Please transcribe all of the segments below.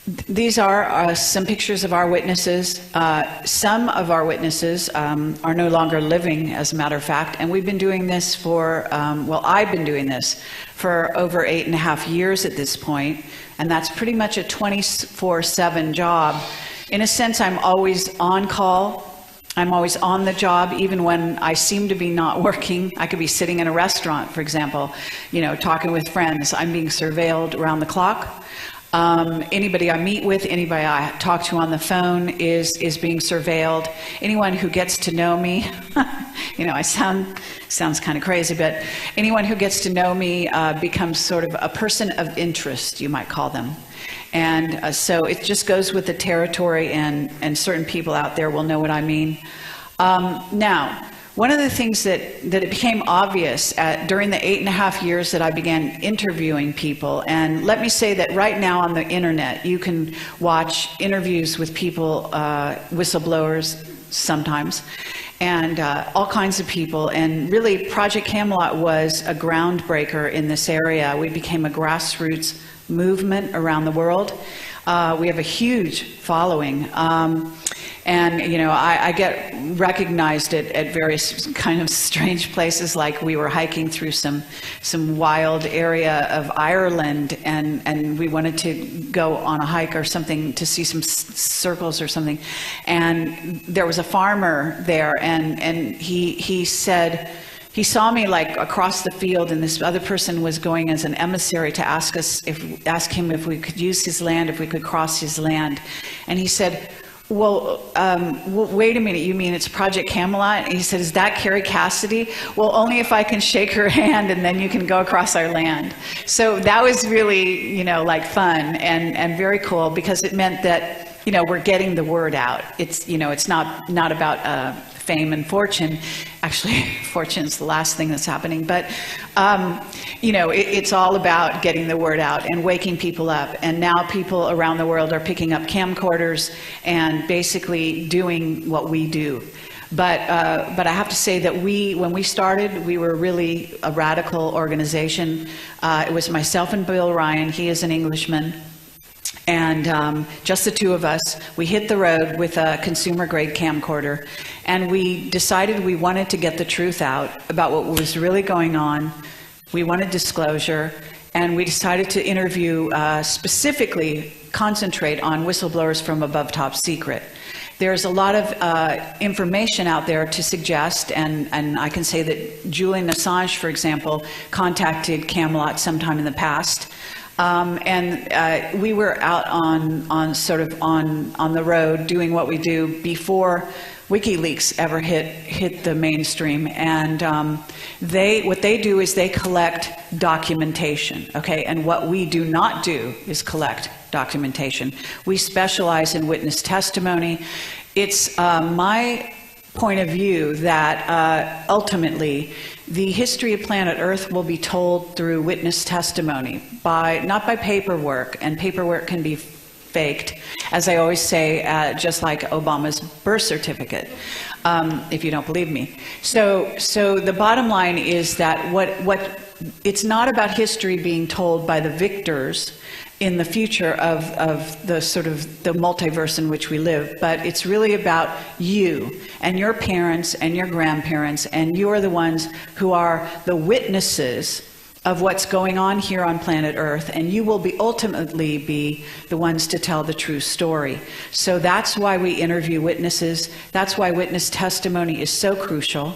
These are some pictures of our witnesses. Some of our witnesses are no longer living, as a matter of fact, and we've been doing this for, well, I've been doing this for over 8.5 years at this point, and that's pretty much a 24/7 job. In a sense, I'm always on call. I'm always on the job, even when I seem to be not working. I could be sitting in a restaurant, for example, you know, talking with friends. I'm being surveilled around the clock. Anybody I meet with, anybody I talk to on the phone is being surveilled. Anyone who gets to know me, you know, sounds kind of crazy, but anyone who gets to know me becomes sort of a person of interest, you might call them. And so it just goes with the territory, and certain people out there will know what I mean. Now, one of the things that it became obvious during the 8.5 years that I began interviewing people, and let me say that right now on the internet, you can watch interviews with people, whistleblowers sometimes, and all kinds of people. And really, Project Camelot was a groundbreaker in this area. We became a grassroots movement around the world. We have a huge following. And, you know, I get recognized at various kind of strange places, like we were hiking through some wild area of Ireland, and we wanted to go on a hike or something to see some circles or something. And there was a farmer there, and he said, he saw me like across the field, and this other person was going as an emissary to ask him if we could use his land, if we could cross his land. And he said, well, wait a minute, you mean it's Project Camelot? And he said, is that Kerry Cassidy? Well, only if I can shake her hand, and then you can go across our land. So that was really, you know, like fun and very cool, because it meant that, you know, we're getting the word out. It's, you know, it's not about fame and fortune. Actually, fortune's the last thing that's happening, but you know, it's all about getting the word out and waking people up. And now people around the world are picking up camcorders and basically doing what we do. But I have to say that when we started, we were really a radical organization. It was myself and Bill Ryan. He is an Englishman. And just the two of us, we hit the road with a consumer-grade camcorder, and we decided we wanted to get the truth out about what was really going on. We wanted disclosure, and we decided to interview, specifically concentrate on whistleblowers from above top secret. There's a lot of information out there to suggest, and I can say that Julian Assange, for example, contacted Camelot sometime in the past. And we were out on the road doing what we do before WikiLeaks ever hit the mainstream. And what they do is they collect documentation, okay? And what we do not do is collect documentation. We specialize in witness testimony. It's my point of view that ultimately the history of planet Earth will be told through witness testimony, not by paperwork, and paperwork can be faked, as I always say, just like Obama's birth certificate, if you don't believe me. So the bottom line is that it's not about history being told by the victors in the future of the sort of the multiverse in which we live, but it's really about you and your parents and your grandparents, and you are the ones who are the witnesses of what's going on here on planet Earth, and you will ultimately be the ones to tell the true story. So that's why we interview witnesses. That's why witness testimony is so crucial.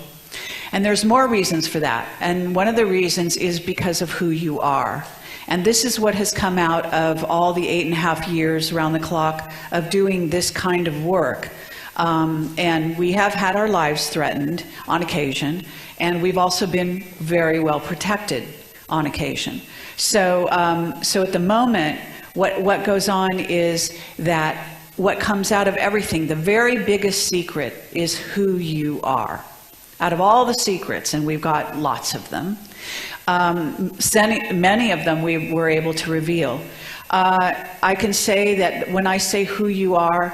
And there's more reasons for that. And one of the reasons is because of who you are. And this is what has come out of all the 8.5 years around the clock of doing this kind of work. And we have had our lives threatened on occasion, and we've also been very well protected on occasion. So at the moment, what goes on is that what comes out of everything, the very biggest secret is who you are. Out of all the secrets, and we've got lots of them, Many of them we were able to reveal. I can say that when I say who you are,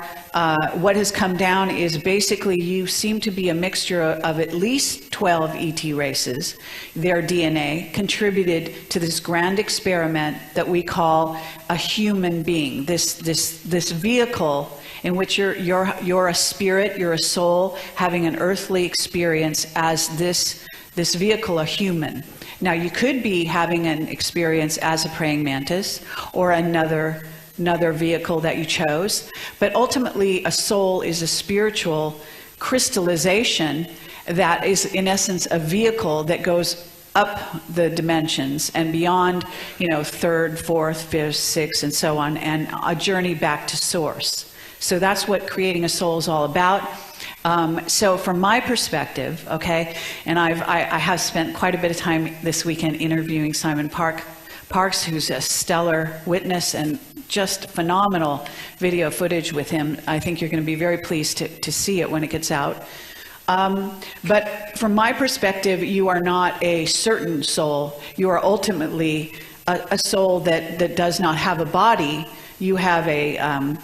what has come down is basically you seem to be a mixture of at least 12 ET races. Their DNA contributed to this grand experiment that we call a human being, this vehicle in which you're a spirit, you're a soul, having an earthly experience as this vehicle, a human. Now, you could be having an experience as a praying mantis or another vehicle that you chose, but ultimately a soul is a spiritual crystallization that is, in essence, a vehicle that goes up the dimensions and beyond, third, fourth, fifth, sixth, and so on, and a journey back to source. So that's what creating a soul is all about. So from my perspective, okay, and I have spent quite a bit of time this weekend interviewing Simon Parks, who's a stellar witness and just phenomenal video footage with him. I think you're going to be very pleased to see it when it gets out. But from my perspective, you are not a certain soul. You are ultimately a soul that does not have a body. You have a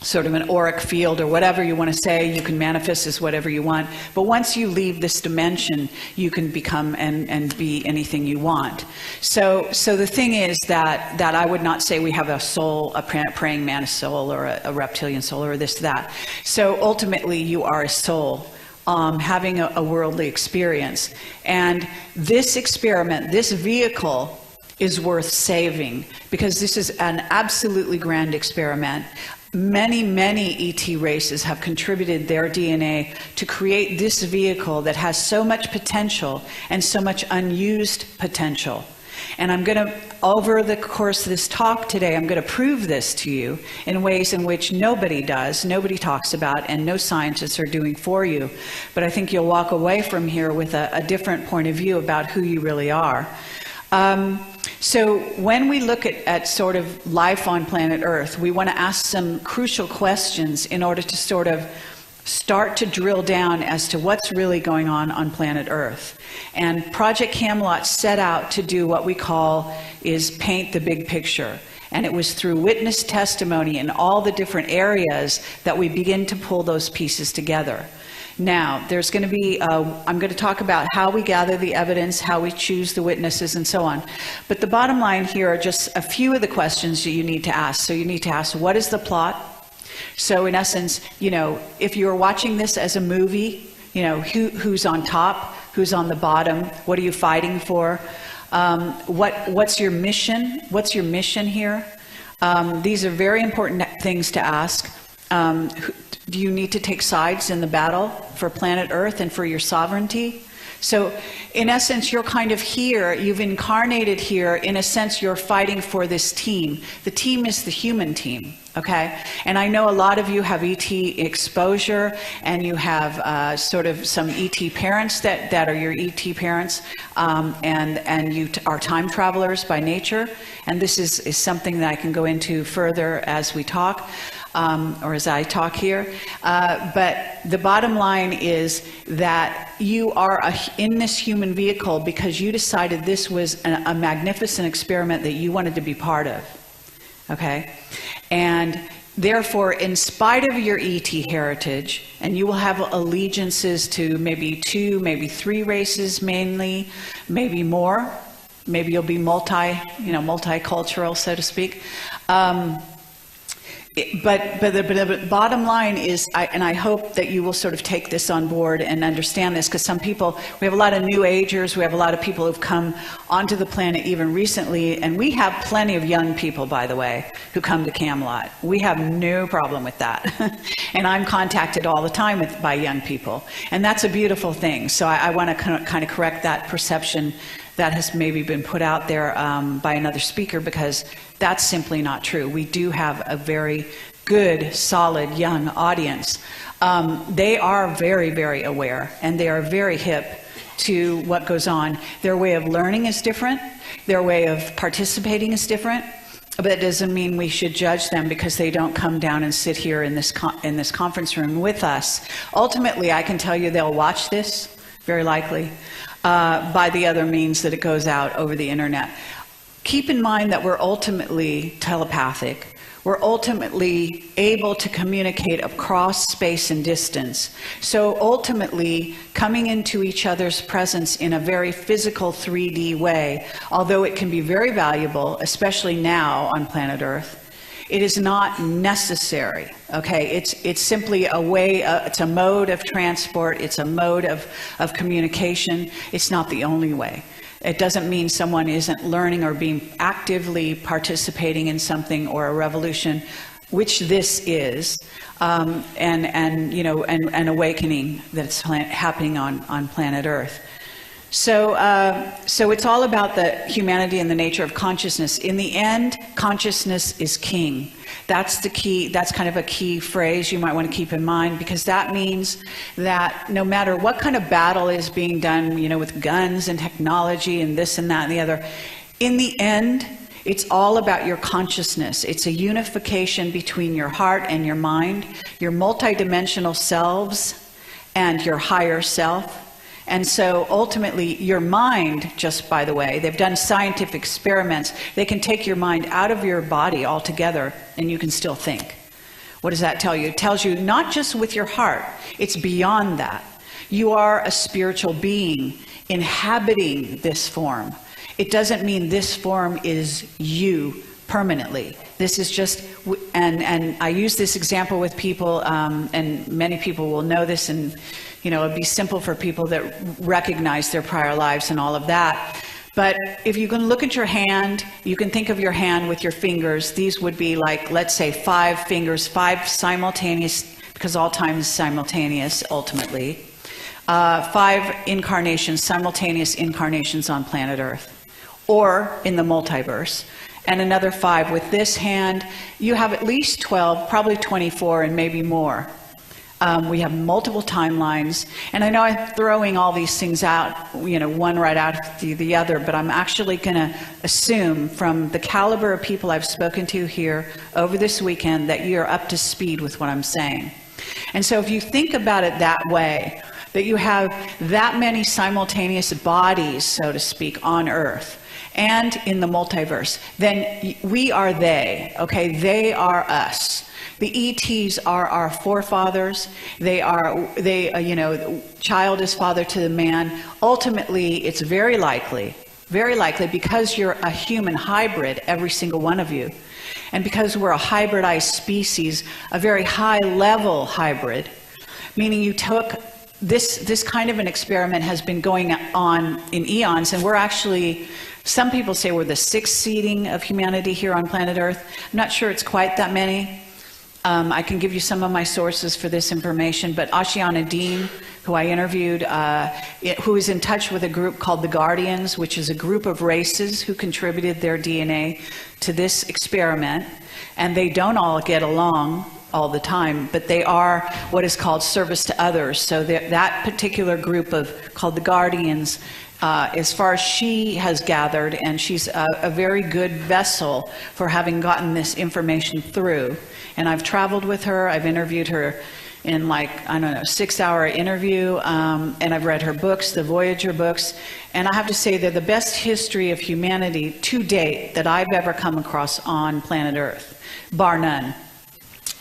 sort of an auric field, or whatever you want to say. You can manifest as whatever you want, but once you leave this dimension, you can become and be anything you want. So the thing is that I would not say we have a soul, a praying mantis soul, or a reptilian soul, or this, that. So ultimately you are a soul having a worldly experience, and this experiment, this vehicle, is worth saving, because this is an absolutely grand experiment. Many ET races have contributed their DNA to create this vehicle that has so much potential and so much unused potential. And I'm going to, over the course of this talk today, I'm going to prove this to you in ways in which nobody talks about, and no scientists are doing for you. But I think you'll walk away from here with a different point of view about who you really are. So when we look at sort of life on planet Earth, we want to ask some crucial questions in order to sort of start to drill down as to what's really going on planet Earth. And Project Camelot set out to do what we call is paint the big picture. And it was through witness testimony in all the different areas that we begin to pull those pieces together. Now, there's going to be, I'm going to talk about how we gather the evidence, how we choose the witnesses, and so on. But the bottom line here are just a few of the questions that you need to ask. So you need to ask, what is the plot? So in essence, if you're watching this as a movie, who's on top, who's on the bottom, what are you fighting for? What's your mission? What's your mission here? These are very important things to ask. Do you need to take sides in the battle for planet Earth and for your sovereignty? So in essence, you're kind of here, you've incarnated here. In a sense, you're fighting for this team. The team is the human team, okay? And I know a lot of you have ET exposure, and you have sort of some ET parents that are your ET parents, and you are time travelers by nature. And this is something that I can go into further as we talk. Or as I talk here, but the bottom line is that you are in this human vehicle because you decided this was a magnificent experiment that you wanted to be part of, okay? And therefore, in spite of your ET heritage, and you will have allegiances to maybe 2, maybe 3 races mainly, maybe more, maybe you'll be multicultural, so to speak. But the bottom line is, and I hope that you will sort of take this on board and understand this, because some people, we have a lot of new agers, we have a lot of people who've come onto the planet even recently, and we have plenty of young people, by the way, who come to Camelot. We have no problem with that. And I'm contacted all the time by young people, and that's a beautiful thing. So I want to kind of correct that perception that has maybe been put out there by another speaker, because that's simply not true. We do have a very good, solid, young audience. They are very, very aware, and they are very hip to what goes on. Their way of learning is different. Their way of participating is different. But it doesn't mean we should judge them because they don't come down and sit here in this conference room with us. Ultimately, I can tell you they'll watch this, very likely. by the other means that it goes out over the internet. Keep in mind that we're ultimately telepathic. We're ultimately able to communicate across space and distance. So ultimately, coming into each other's presence in a very physical 3D way, although it can be very valuable, especially now on planet Earth, it is not necessary, okay? It's simply a way, it's a mode of transport, it's a mode of communication. It's not the only way. It doesn't mean someone isn't learning or being actively participating in something or a revolution, which this is, and you know, an awakening that's happening on planet Earth. So it's all about the humanity and the nature of consciousness. In the end, consciousness is king. That's the key. That's kind of a key phrase you might want to keep in mind, because that means that no matter what kind of battle is being done, you know, with guns and technology and this and that and the other, in the end, it's all about your consciousness. It's a unification between your heart and your mind, your multidimensional selves and your higher self. And so ultimately your mind, just by the way, they've done scientific experiments. They can take your mind out of your body altogether and you can still think. What does that tell you? It tells you not just with your heart, it's beyond that. You are a spiritual being inhabiting this form. It doesn't mean this form is you permanently. This is just, and I use this example with people, and many people will know this, and you know, it'd be simple for people that recognize their prior lives and all of that. But if you can look at your hand, you can think of your hand with your fingers. These would be like, let's say 5 fingers, 5 simultaneous, because all time is simultaneous ultimately. 5 incarnations, simultaneous incarnations on planet Earth, or in the multiverse. And another 5 with this hand. You have at least 12, probably 24, and maybe more. We have multiple timelines, and I know I'm throwing all these things out, you know, one right after the other, but I'm actually going to assume from the caliber of people I've spoken to here over this weekend that you're up to speed with what I'm saying. And so if you think about it that way, that you have that many simultaneous bodies, so to speak, on Earth and in the multiverse, then we are they, okay? They are us. The ETs are our forefathers. They, you know, child is father to the man. Ultimately, it's very likely, because you're a human hybrid, every single one of you, and because we're a hybridized species, a very high-level hybrid, meaning you took this kind of an experiment has been going on in eons, and we're actually, some people say we're the 6th seeding of humanity here on planet Earth. I'm not sure it's quite that many. I can give you some of my sources for this information, but Ashiana Dean, who I interviewed, who is in touch with a group called the Guardians, which is a group of races who contributed their DNA to this experiment, and they don't all get along all the time, but they are what is called service to others. So that particular group called the Guardians, as far as she has gathered, and she's a very good vessel for having gotten this information through. And I've traveled with her, I've interviewed her in like, I don't know, 6-hour interview, and I've read her books, the Voyager books, and I have to say they're the best history of humanity to date that I've ever come across on planet Earth, bar none.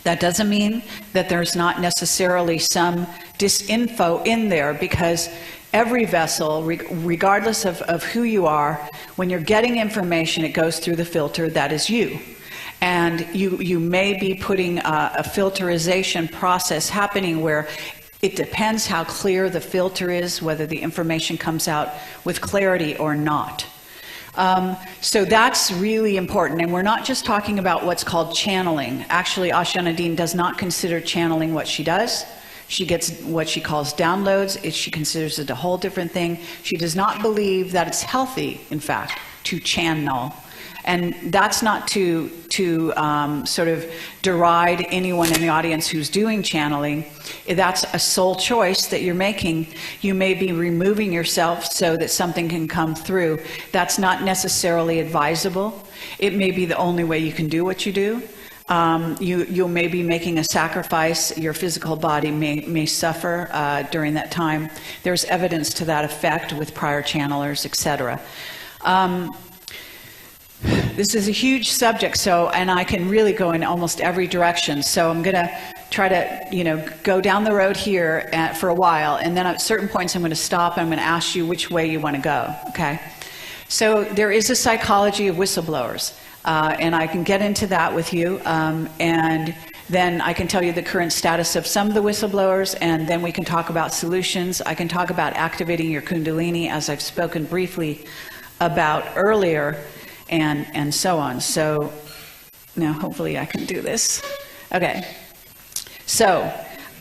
That doesn't mean that there's not necessarily some disinfo in there, because every vessel, regardless of who you are, when you're getting information, it goes through the filter that is you. And you may be putting a filterization process happening where it depends how clear the filter is, whether the information comes out with clarity or not. So that's really important. And we're not just talking about what's called channeling. Actually, Ashiana Dean does not consider channeling what she does. She gets what she calls downloads. She considers it a whole different thing. She does not believe that it's healthy, in fact, to channel. And that's not to sort of deride anyone in the audience who's doing channeling. That's a soul choice that you're making. You may be removing yourself so that something can come through. That's not necessarily advisable. It may be the only way you can do what you do. You may be making a sacrifice. Your physical body may suffer during that time. There's evidence to that effect with prior channelers, etc. This is a huge subject, and I can really go in almost every direction. So I'm going to try to, go down the road here for a while, and then at certain points I'm going to stop and I'm going to ask you which way you want to go, okay? So there is a psychology of whistleblowers, and I can get into that with you, and then I can tell you the current status of some of the whistleblowers, and then we can talk about solutions. I can talk about activating your Kundalini, as I've spoken briefly about earlier, and so on. So now hopefully I can do this. Okay. So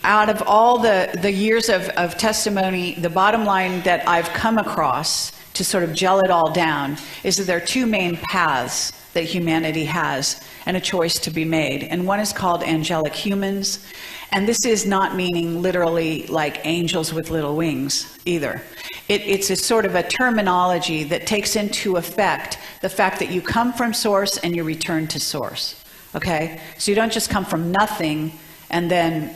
out of all the years of testimony, the bottom line that I've come across to sort of gel it all down is that there are two main paths that humanity has and a choice to be made. And one is called angelic humans. And this is not meaning literally like angels with little wings either. It's a sort of a terminology that takes into effect the fact that you come from source and you return to source. Okay? So you don't just come from nothing and then,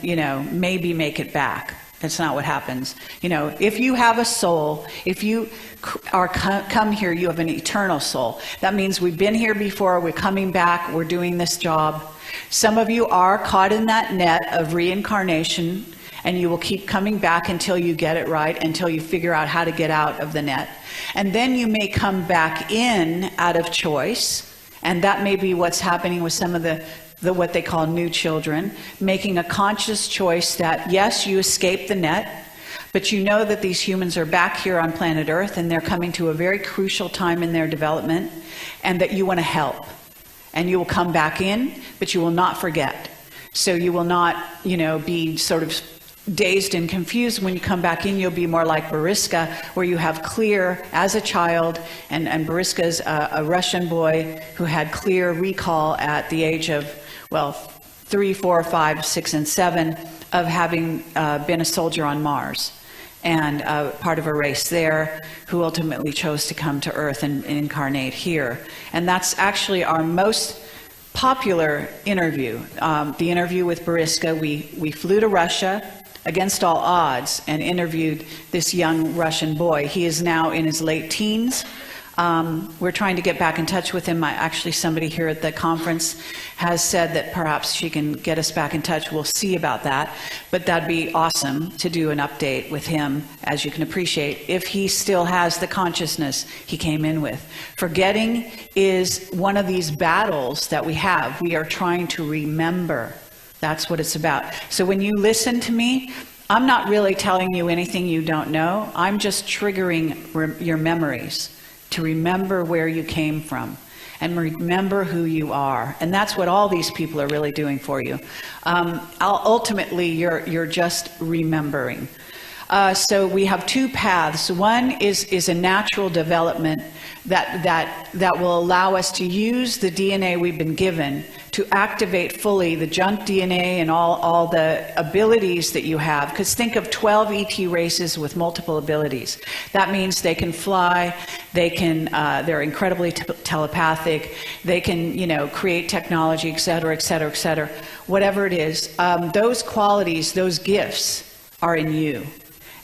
maybe make it back. That's not what happens. If you have a soul, if you come here, you have an eternal soul. That means we've been here before, we're coming back, we're doing this job. Some of you are caught in that net of reincarnation, and you will keep coming back until you get it right, until you figure out how to get out of the net. And then you may come back in out of choice, and that may be what's happening with some of the what they call new children, making a conscious choice that, yes, you escaped the net, but you know that these humans are back here on planet Earth and they're coming to a very crucial time in their development, and that you want to help. And you will come back in, but you will not forget. So you will not, be sort of dazed and confused. When you come back in, you'll be more like Boriska, where you have clear as a child, and Boriska's a Russian boy who had clear recall at the age of, 3, 4, 5, 6, and 7 of having been a soldier on Mars and part of a race there, who ultimately chose to come to Earth and incarnate here. And that's actually our most popular interview. The interview with Boriska, we flew to Russia against all odds and interviewed this young Russian boy. He is now in his late teens. We're trying to get back in touch with him. Actually, somebody here at the conference has said that perhaps she can get us back in touch. We'll see about that. But that'd be awesome to do an update with him, as you can appreciate, if he still has the consciousness he came in with. Forgetting is one of these battles that we have. We are trying to remember. That's what it's about. So when you listen to me, I'm not really telling you anything you don't know. I'm just triggering your memories to remember where you came from and remember who you are. And that's what all these people are really doing for you. Ultimately, you're just remembering. So we have two paths. One is a natural development that will allow us to use the DNA we've been given to activate fully the junk DNA and all the abilities that you have. Because think of 12 ET races with multiple abilities. That means they can fly, they're incredibly telepathic, they can, create technology, et cetera, et cetera, et cetera. Whatever it is, those qualities, those gifts are in you.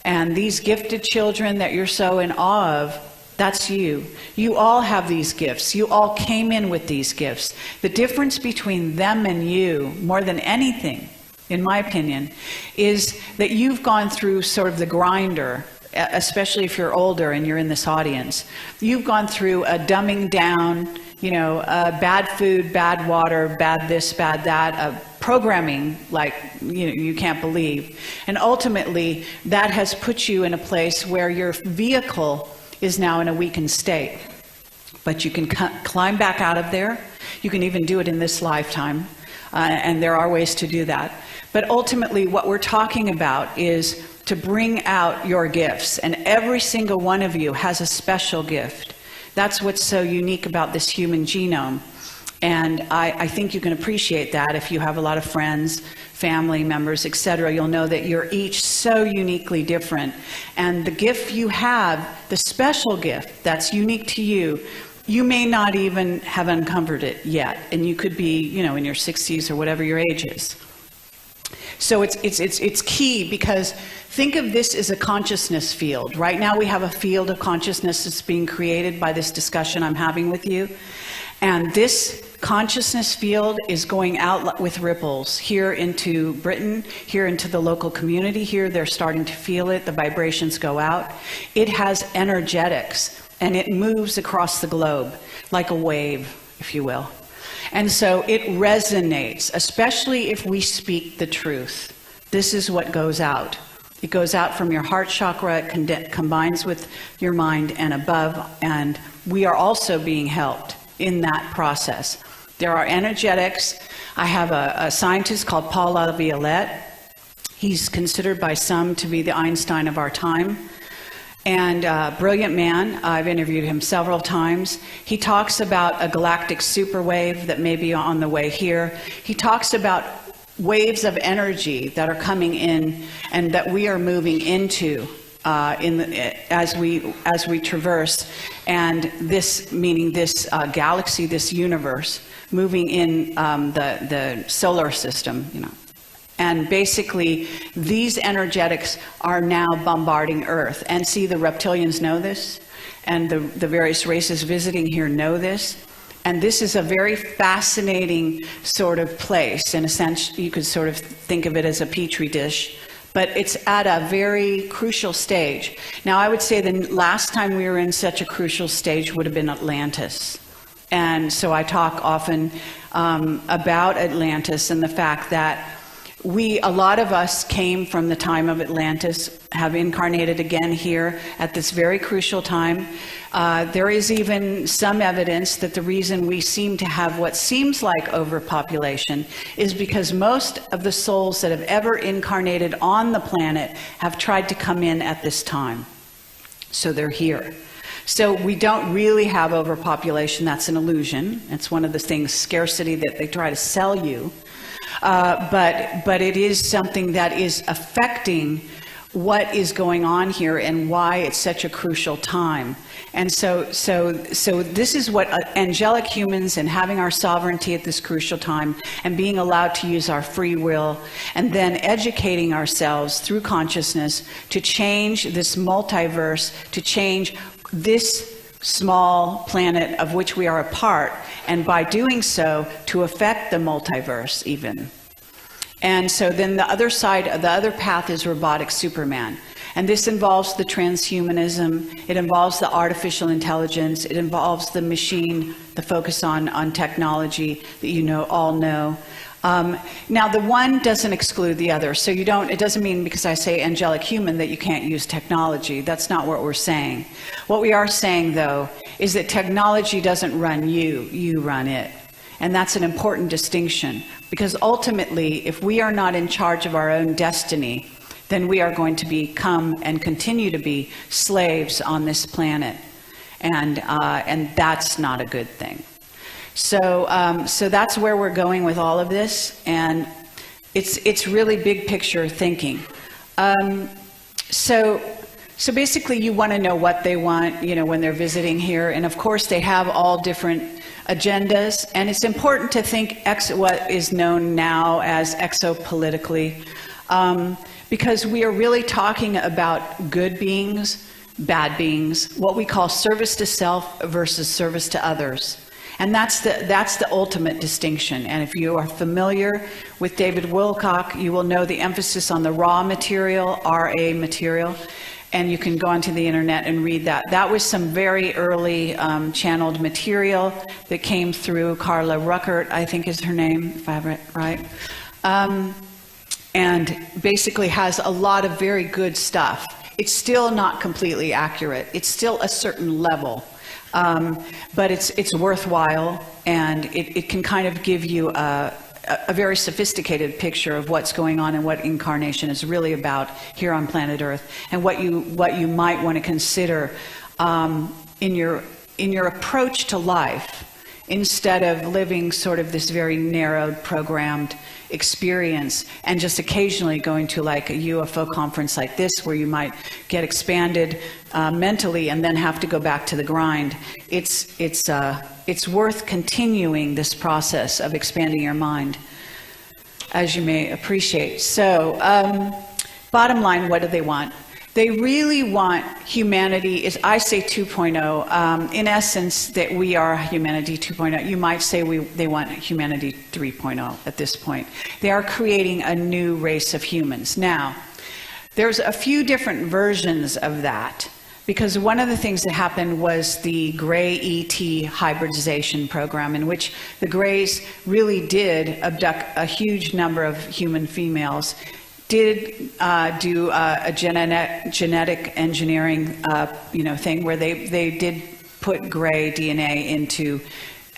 And these gifted children that you're so in awe of, that's you. You all have these gifts. You all came in with these gifts. The difference between them and you, more than anything, in my opinion, is that you've gone through sort of the grinder, especially if you're older and you're in this audience. You've gone through a dumbing down, bad food, bad water, bad this, bad that, programming like you can't believe. And ultimately, that has put you in a place where your vehicle is now in a weakened state. But you can climb back out of there. You can even do it in this lifetime. And there are ways to do that. But ultimately, what we're talking about is to bring out your gifts. And every single one of you has a special gift. That's what's so unique about this human genome. And I think you can appreciate that if you have a lot of friends, family members, etc. You'll know that you're each so uniquely different. And the gift you have, the special gift that's unique to you, you may not even have uncovered it yet, and you could be, you know, in your 60s or whatever your age is. So it's key, because think of this as a consciousness field. Right now we have a field of consciousness that's being created by this discussion I'm having with you. And this consciousness field is going out with ripples here into Britain, here into the local community. Here they're starting to feel it, the vibrations go out. It has energetics, and it moves across the globe like a wave, if you will. And so it resonates, especially if we speak the truth. This is what goes out. It goes out from your heart chakra, it combines with your mind and above, and we are also being helped in that process. There are energetics. I have a scientist called Paul Laviolette. He's considered by some to be the Einstein of our time. And a brilliant man. I've interviewed him several times. He talks about a galactic superwave that may be on the way here. He talks about waves of energy that are coming in and that we are moving into as we traverse, and this meaning this galaxy, this universe, moving in the solar system, you know. And basically, these energetics are now bombarding Earth. And see, the reptilians know this, and the various races visiting here know this. And this is a very fascinating sort of place. In a sense, you could sort of think of it as a petri dish, but it's at a very crucial stage. Now, I would say the last time we were in such a crucial stage would have been Atlantis. And so I talk often about Atlantis and the fact that a lot of us came from the time of Atlantis, have incarnated again here at this very crucial time. There is even some evidence that the reason we seem to have what seems like overpopulation is because most of the souls that have ever incarnated on the planet have tried to come in at this time. So they're here. So we don't really have overpopulation. That's an illusion. It's one of the things, scarcity, that they try to sell you. But it is something that is affecting what is going on here and why it's such a crucial time. And so this is what angelic humans, and having our sovereignty at this crucial time and being allowed to use our free will, and then educating ourselves through consciousness to change this multiverse, to change this small planet of which we are a part, and by doing so to affect the multiverse even. And so then the other side, the other path is robotic Superman. And this involves the transhumanism, it involves the artificial intelligence, it involves the machine, the focus on technology that you all know. Now the one doesn't exclude the other, so it doesn't mean because I say angelic human that you can't use technology. That's not what we're saying. What we are saying, though, is that technology doesn't run you, you run it. And that's an important distinction, because ultimately, if we are not in charge of our own destiny, then we are going to become and continue to be slaves on this planet. And that's not a good thing. So that's where we're going with all of this, and it's really big picture thinking. So basically, you want to know what they want, when they're visiting here, and of course they have all different agendas, and it's important to think what is known now as exopolitically, because we are really talking about good beings, bad beings, what we call service to self versus service to others. And that's the ultimate distinction. And if you are familiar with David Wilcock, you will know the emphasis on the raw material, RA material, and you can go onto the internet and read that. That was some very early channeled material that came through. Carla Ruckert, I think is her name, if I have it right. And basically has a lot of very good stuff. It's still not completely accurate. It's still a certain level. But it's worthwhile, and it can kind of give you a very sophisticated picture of what's going on and what incarnation is really about here on planet Earth, and what you might want to consider in your approach to life, instead of living sort of this very narrowed, programmed experience and just occasionally going to like a UFO conference like this where you might get expanded mentally and then have to go back to the grind. It's worth continuing this process of expanding your mind, as you may appreciate. So bottom line, what do they want? They really want humanity, is I say 2.0, in essence that we are humanity 2.0. You might say they want humanity 3.0 at this point. They are creating a new race of humans. Now, there's a few different versions of that, because one of the things that happened was the gray ET hybridization program, in which the grays really did abduct a huge number of human females, did do a genetic engineering thing where they did put gray DNA into,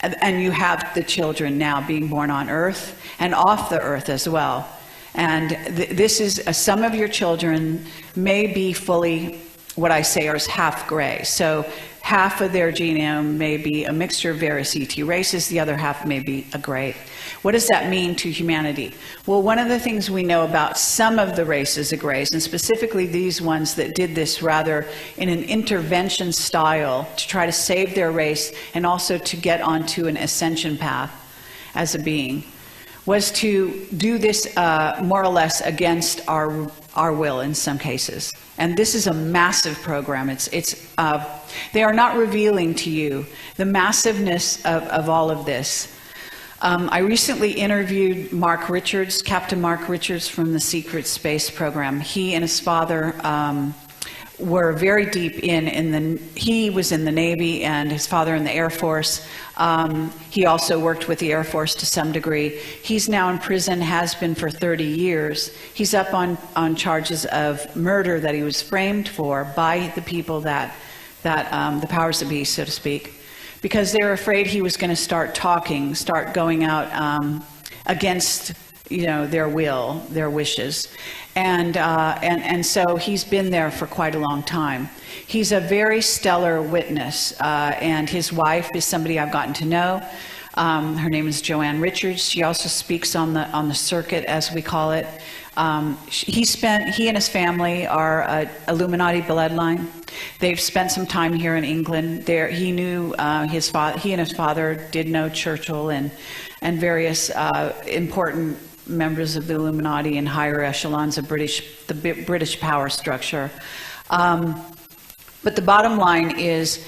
and you have the children now being born on Earth and off the Earth as well. And this is, some of your children may be fully, what I say is half gray. So half of their genome may be a mixture of various ET races, the other half may be a gray. What does that mean to humanity? Well, one of the things we know about some of the races of grays, and specifically these ones that did this rather in an intervention style to try to save their race and also to get onto an ascension path as a being, was to do this more or less against our will in some cases. And this is a massive program. They are not revealing to you the massiveness of all of this. I recently interviewed Mark Richards, Captain Mark Richards from the Secret Space Program. He and his father were very deep he was in the Navy and his father in the Air Force. He also worked with the Air Force to some degree. He's now in prison, has been for 30 years. He's up on charges of murder that he was framed for by the people that the powers that be, so to speak, because they were afraid he was going to start going out against their will, their wishes. And so he's been there for quite a long time. He's a very stellar witness, and his wife is somebody I've gotten to know. Her name is Joanne Richards. She also speaks on the circuit, as we call it. He and his family are Illuminati bloodline. They've spent some time here in England. He knew his father. He and his father did know Churchill and various important members of the Illuminati and higher echelons of the British power structure. But the bottom line is,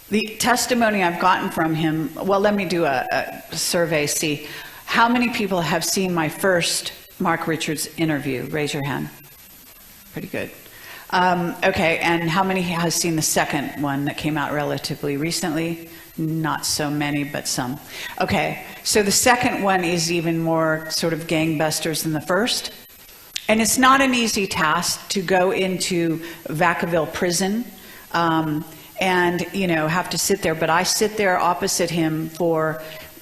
the testimony I've gotten from him, well, let me do a survey, see. How many people have seen my first Mark Richards interview? Raise your hand. Pretty good. Okay, and how many has seen the second one that came out relatively recently? Not so many, but some. Okay, so the second one is even more sort of gangbusters than the first. And it's not an easy task to go into Vacaville prison and, have to sit there. But I sit there opposite him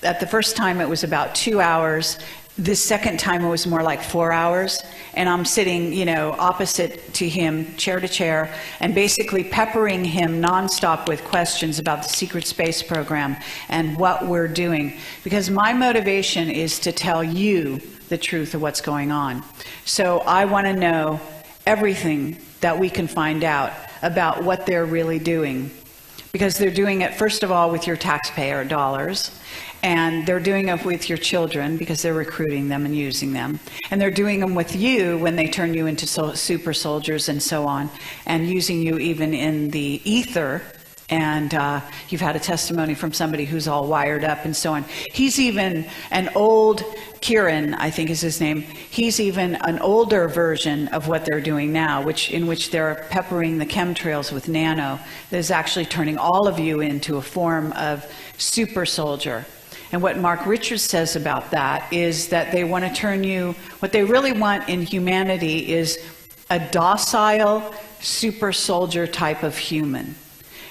at the first time it was about 2 hours. The second time it was more like 4 hours, and I'm sitting, opposite to him, chair to chair, and basically peppering him nonstop with questions about the secret space program and what we're doing. Because my motivation is to tell you the truth of what's going on. So I want to know everything that we can find out about what they're really doing. Because they're doing it, first of all, with your taxpayer dollars. And they're doing it with your children because they're recruiting them and using them. And they're doing them with you when they turn you into super soldiers and so on, and using you even in the ether. And you've had a testimony from somebody who's all wired up and so on. He's even an old, Kieran, I think is his name, he's even an older version of what they're doing now, in which they're peppering the chemtrails with nano that is actually turning all of you into a form of super soldier. And what Mark Richards says about that is that they want to turn you, what they really want in humanity is a docile super soldier type of human.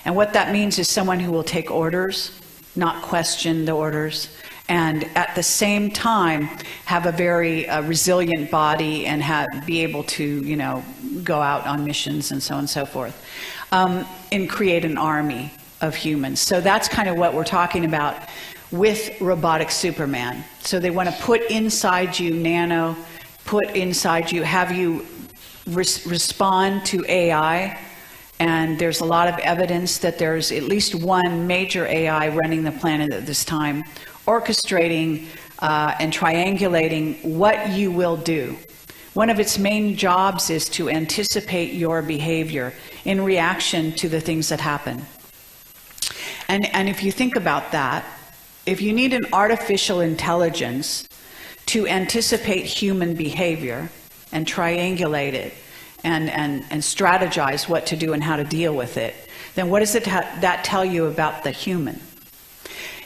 And what that means is someone who will take orders, not question the orders, and at the same time have a very resilient body and be able to, go out on missions and so on and so forth, and create an army of humans. So that's kind of what we're talking about. with robotic Superman. So they want to put inside you nano, put inside you, have you respond to AI. And there's a lot of evidence that there's at least one major AI running the planet at this time, orchestrating and triangulating what you will do. One of its main jobs is to anticipate your behavior in reaction to the things that happen. And if you think about that, if you need an artificial intelligence to anticipate human behavior and triangulate it and strategize what to do and how to deal with it, then what does that tell you about the human?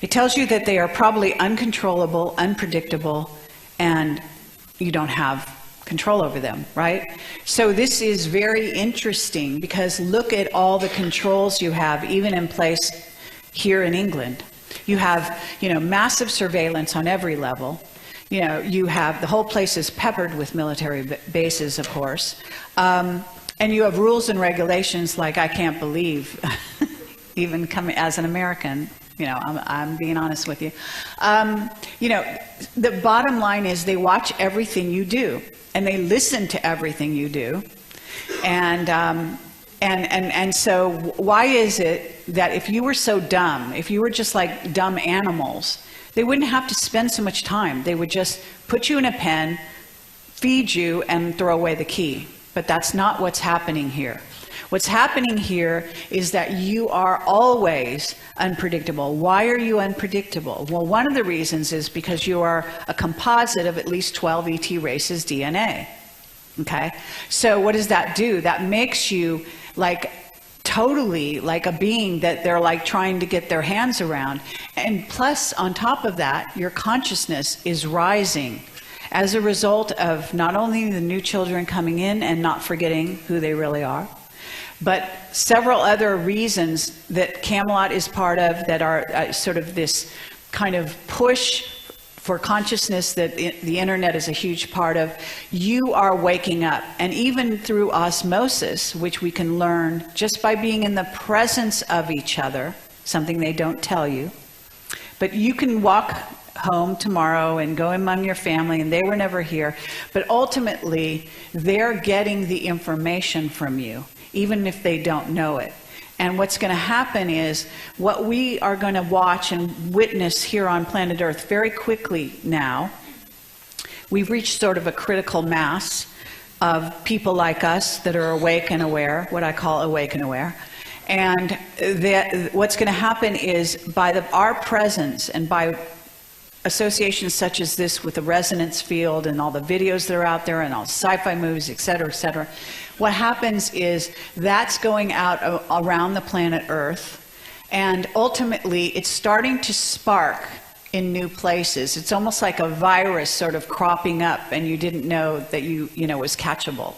It tells you that they are probably uncontrollable, unpredictable, and you don't have control over them, right? So this is very interesting because look at all the controls you have, even in place here in England. You have, massive surveillance on every level. You have, the whole place is peppered with military bases, of course. And you have rules and regulations like I can't believe, even coming as an American, I'm being honest with you. The bottom line is they watch everything you do and they listen to everything you do. And so why is it that if you were so dumb, if you were just like dumb animals, they wouldn't have to spend so much time. They would just put you in a pen, feed you, and throw away the key. But that's not what's happening here. What's happening here is that you are always unpredictable. Why are you unpredictable? Well, one of the reasons is because you are a composite of at least 12 ET races DNA. Okay? So what does that do? That makes you like totally like a being that they're like trying to get their hands around. And plus, on top of that, your consciousness is rising as a result of not only the new children coming in and not forgetting who they really are, but several other reasons that Camelot is part of that are sort of this kind of push for consciousness that the internet is a huge part of. You are waking up, and even through osmosis, which we can learn just by being in the presence of each other, something they don't tell you. But you can walk home tomorrow and go among your family and they were never here, but ultimately they're getting the information from you, even if they don't know it. And what's going to happen is what we are going to watch and witness here on planet Earth very quickly now. We've reached sort of a critical mass of people like us that are awake and aware, what I call awake and aware. And what's going to happen is by our presence and by associations such as this with the resonance field and all the videos that are out there and all sci-fi movies, et cetera, what happens is that's going out around the planet Earth, and ultimately it's starting to spark in new places. It's almost like a virus sort of cropping up and you didn't know that was catchable.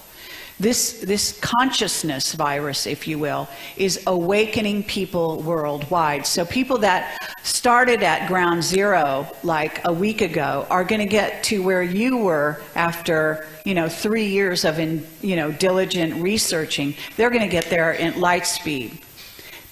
This consciousness virus, if you will, is awakening people worldwide. So people that started at ground zero like a week ago are going to get to where you were after 3 years of diligent researching. They're going to get there in light speed,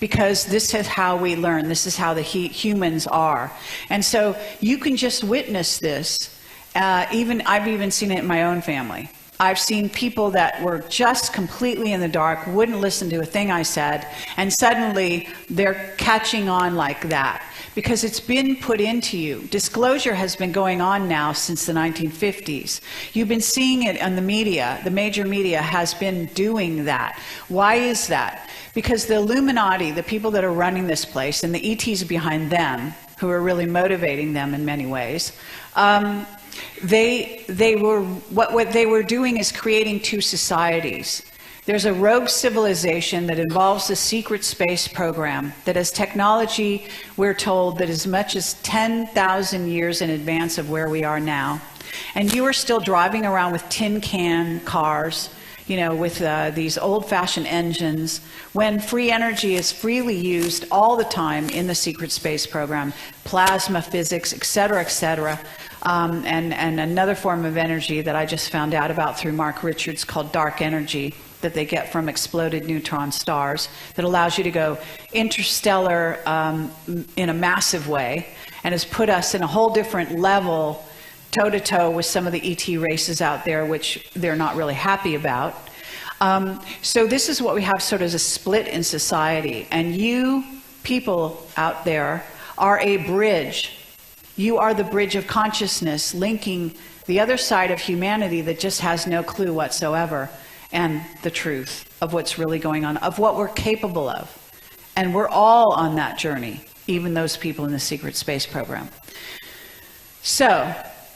because this is how we learn. This is how the humans are. And so you can just witness this. I've even seen it in my own family. I've seen people that were just completely in the dark, wouldn't listen to a thing I said, and suddenly they're catching on like that because it's been put into you. Disclosure has been going on now since the 1950s. You've been seeing it on the media. The major media has been doing that. Why is that? Because the Illuminati, the people that are running this place, and the ETs behind them, who are really motivating them in many ways, what they were doing is creating two societies. There's a rogue civilization that involves a secret space program that has technology, we're told, that is as much as 10,000 years in advance of where we are now. And you are still driving around with tin can cars, with these old-fashioned engines, when free energy is freely used all the time in the secret space program, plasma physics, et cetera, and another form of energy that I just found out about through Mark Richards called dark energy that they get from exploded neutron stars that allows you to go interstellar in a massive way. and has put us in a whole different level, toe-to-toe with some of the ET races out there, which they're not really happy about. So this is what we have sort of as a split in society. And you people out there are a bridge. You are the bridge of consciousness linking the other side of humanity that just has no clue whatsoever, and the truth of what's really going on, of what we're capable of. And we're all on that journey, even those people in the secret space program. So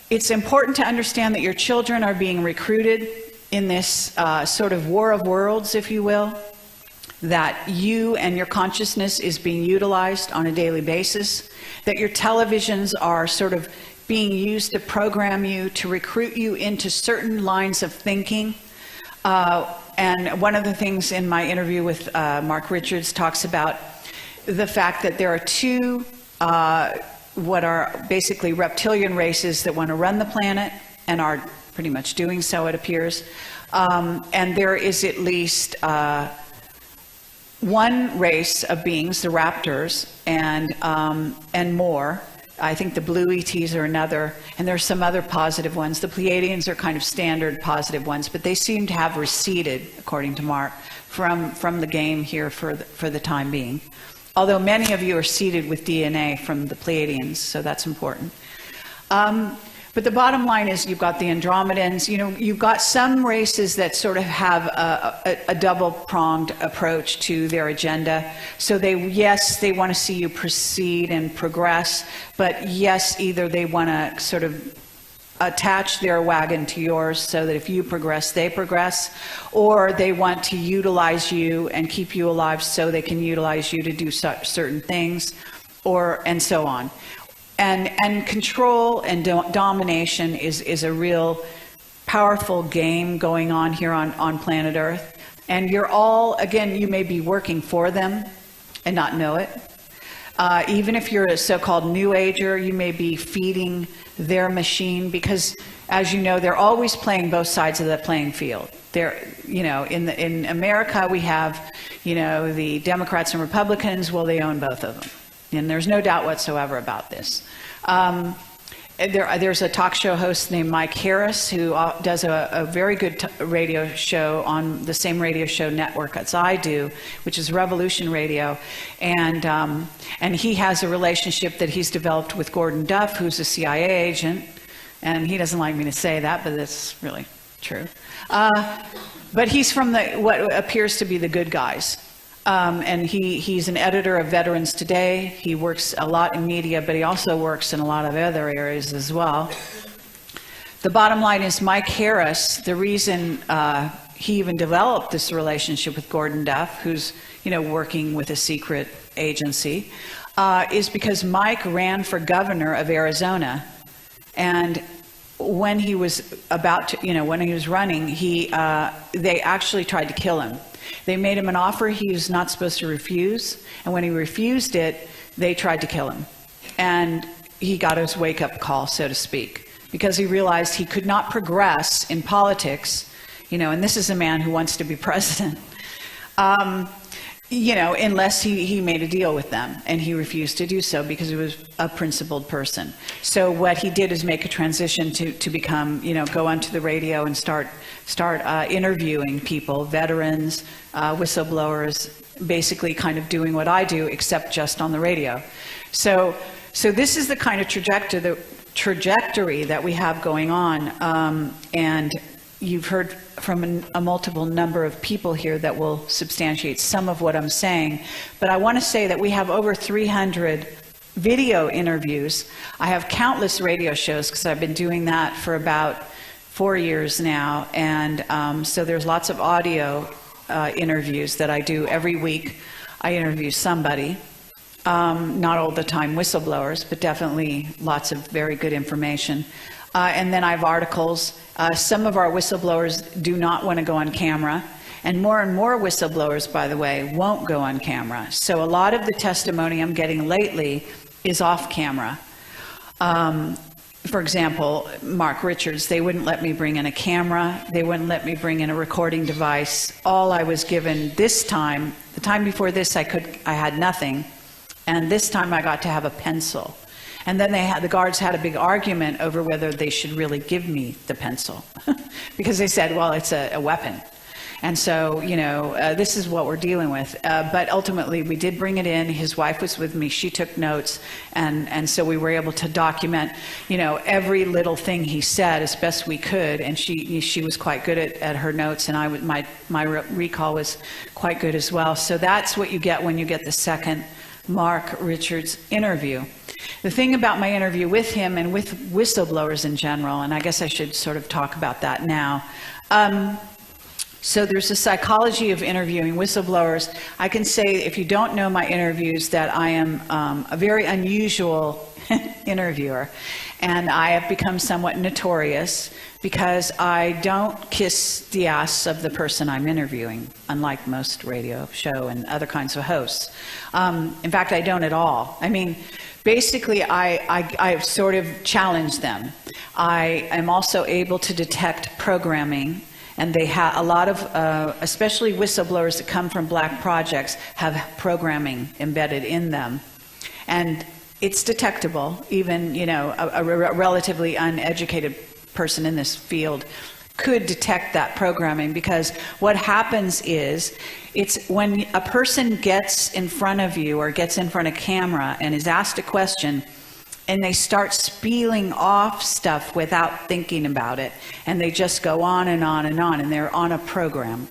it's important to understand that your children are being recruited in this sort of war of worlds, if you will, that you and your consciousness is being utilized on a daily basis, that your televisions are sort of being used to program you, to recruit you into certain lines of thinking. And one of the things in my interview with Mark Richards talks about the fact that there are two what are basically reptilian races that want to run the planet and are pretty much doing so, it appears. And there is at least one race of beings, the raptors, and more. I think the blue ETs are another, and there's some other positive ones. The Pleiadians are kind of standard positive ones, but they seem to have receded, according to Mark, from the game here for the time being. Although many of you are seeded with DNA from the Pleiadians, so that's important. But the bottom line is you've got the Andromedans, you know, you've got some races that sort of have a double-pronged approach to their agenda. So yes, they want to see you proceed and progress, but yes, either they want to sort of attach their wagon to yours so that if you progress, they progress, or they want to utilize you and keep you alive so they can utilize you to do certain things, and so on. And control and domination is a real powerful game going on here on planet Earth. And you're all, again, you may be working for them and not know it. Even if you're a so-called New Ager, you may be feeding their machine because, as you know, they're always playing both sides of the playing field. They're, you know, in America we have, you know, the Democrats and Republicans. Well, they own both of them. And there's no doubt whatsoever about this. There's a talk show host named Mike Harris who does a very good radio show on the same radio show network as I do, which is Revolution Radio. And he has a relationship that he's developed with Gordon Duff, who's a CIA agent. And he doesn't like me to say that, but that's really true. But he's from what appears to be the good guys. And he's an editor of Veterans Today. He works a lot in media, but he also works in a lot of other areas as well. The bottom line is Mike Harris, the reason he even developed this relationship with Gordon Duff, who's, you know, working with a secret agency, is because Mike ran for governor of Arizona. And when he was about to, you know, when he was running, they actually tried to kill him. They made him an offer he was not supposed to refuse, and when he refused it, they tried to kill him. And he got his wake-up call, so to speak, because he realized he could not progress in politics, you know, and this is a man who wants to be president, you know, unless he made a deal with them, and he refused to do so because he was a principled person. So what he did is make a transition to become, you know, go onto the radio and start interviewing people, veterans, whistleblowers, basically kind of doing what I do, except just on the radio. So this is the kind of trajectory that we have going on, and you've heard from a multiple number of people here that will substantiate some of what I'm saying. But I want to say that we have over 300 video interviews. I have countless radio shows because I've been doing that for about 4 years now. And so there's lots of audio interviews that I do every week. I interview somebody. Not all the time whistleblowers, but definitely lots of very good information. And then I have articles. Some of our whistleblowers do not want to go on camera. And more whistleblowers, by the way, won't go on camera. So a lot of the testimony I'm getting lately is off camera. For example, Mark Richards, they wouldn't let me bring in a camera. They wouldn't let me bring in a recording device. All I was given this time, the time before this, I had nothing. And this time I got to have a pencil. And then the guards had a big argument over whether they should really give me the pencil because they said, well, it's a weapon. And so, this is what we're dealing with. But ultimately, we did bring it in. His wife was with me. She took notes. And so we were able to document, every little thing he said as best we could. And she was quite good at her notes. And my recall was quite good as well. So that's what you get when you get the second Mark Richards interview. The thing about my interview with him and with whistleblowers in general, and I guess I should sort of talk about that now. So there's a psychology of interviewing whistleblowers. I can say, if you don't know my interviews, that I am a very unusual interviewer. And I have become somewhat notorious because I don't kiss the ass of the person I'm interviewing, unlike most radio show and other kinds of hosts. In fact, I don't at all. I mean, basically, I sort of challenge them. I am also able to detect programming. And they have a lot of, especially whistleblowers that come from black projects, have programming embedded in them. And it's detectable. Even, a relatively uneducated person in this field could detect that programming, because what happens is, it's when a person gets in front of you or gets in front of camera and is asked a question, and they start spieling off stuff without thinking about it. And they just go on and on and on, and they're on a program.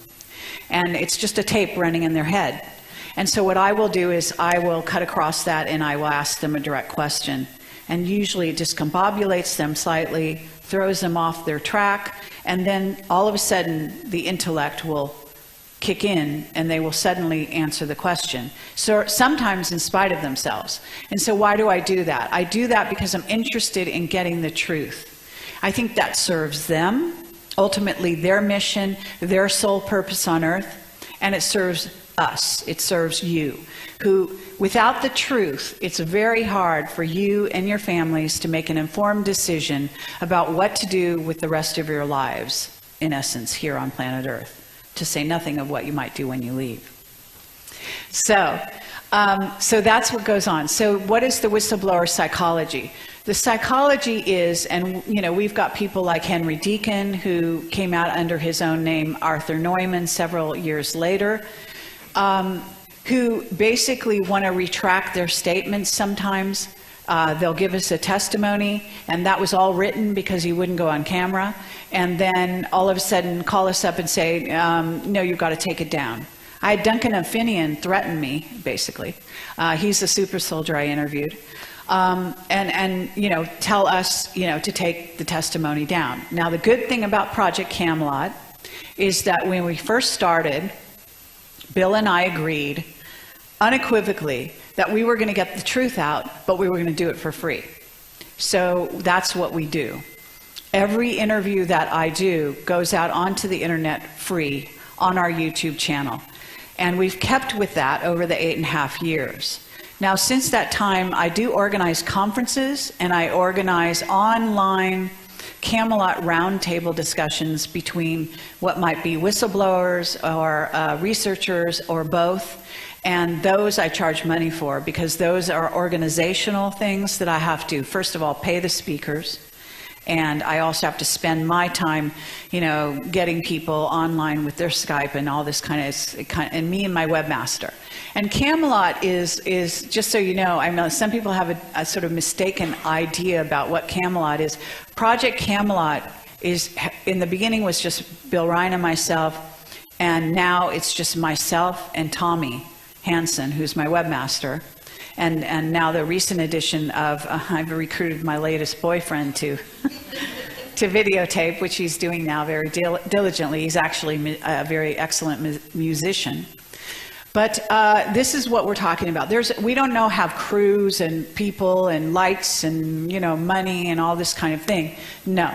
And it's just a tape running in their head. And so what I will do is I will cut across that and I will ask them a direct question. And usually it discombobulates them slightly, throws them off their track, and then all of a sudden the intellect will kick in and they will suddenly answer the question. So sometimes in spite of themselves. And so why do I do that? I do that because I'm interested in getting the truth. I think that serves them, ultimately their mission, their sole purpose on earth, and it serves us, it serves you, who without the truth, it's very hard for you and your families to make an informed decision about what to do with the rest of your lives, in essence, here on planet Earth. To say nothing of what you might do when you leave. So that's what goes on. So what is the whistleblower psychology? The psychology is, and we've got people like Henry Deacon, who came out under his own name, Arthur Neumann, several years later, who basically want to retract their statements sometimes. They'll give us a testimony, and that was all written because he wouldn't go on camera, and then all of a sudden call us up and say, no, you've got to take it down. I had Duncan and Finian threaten me, basically. He's the super soldier I interviewed. And tell us, to take the testimony down. Now, the good thing about Project Camelot is that when we first started, Bill and I agreed unequivocally that we were going to get the truth out, but we were going to do it for free. So that's what we do. Every interview that I do goes out onto the internet free on our YouTube channel. And we've kept with that over the 8.5 years. Now, since that time, I do organize conferences, and I organize online Camelot roundtable discussions between what might be whistleblowers or researchers or both. And those I charge money for, because those are organizational things that I have to, first of all, pay the speakers. And I also have to spend my time, getting people online with their Skype and all this kind of, and me and my webmaster. And Camelot is just so you know, I know some people have a sort of mistaken idea about what Camelot is. Project Camelot is, in the beginning, was just Bill Ryan and myself, and now it's just myself and Tommy Hansen, who's my webmaster. And now the recent addition of, I've recruited my latest boyfriend to videotape, which he's doing now very diligently. He's actually a very excellent musician. But this is what we're talking about. We don't have crews and people and lights and, money and all this kind of thing. No.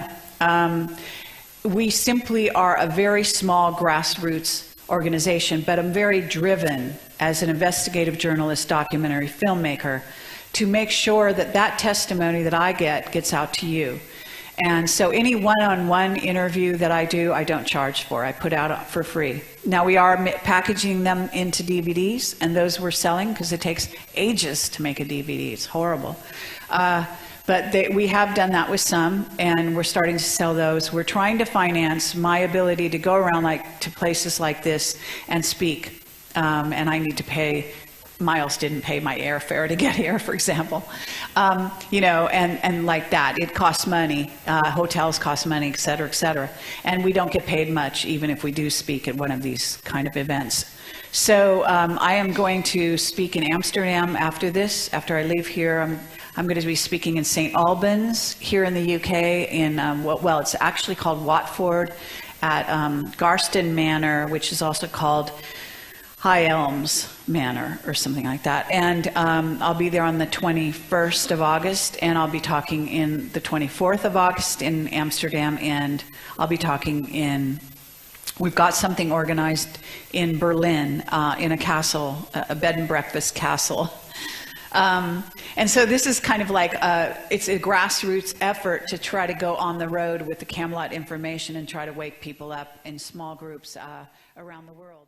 We simply are a very small grassroots organization, but I'm very driven as an investigative journalist, documentary filmmaker, to make sure that that testimony that I get gets out to you. And so any one-on-one interview that I do, I don't charge for. I put out for free. Now we are packaging them into DVDs, and those we're selling because it takes ages to make a DVD. It's horrible. But we have done that with some, and we're starting to sell those. We're trying to finance my ability to go around to places like this and speak. And I need to pay. Miles didn't pay my airfare to get here, for example. You know, and like that. It costs money. Hotels cost money, et cetera, et cetera. And we don't get paid much, even if we do speak at one of these kind of events. So I am going to speak in Amsterdam after this. After I leave here, I'm going to be speaking in St. Albans here in the UK in, well, it's actually called Watford at Garston Manor, which is also called High Elms Manor or something like that. And I'll be there on the 21st of August, and I'll be talking in the 24th of August in Amsterdam, and I'll be talking in, we've got something organized in Berlin in a castle, a bed and breakfast castle. And so this is kind of like, it's a grassroots effort to try to go on the road with the Camelot information and try to wake people up in small groups around the world.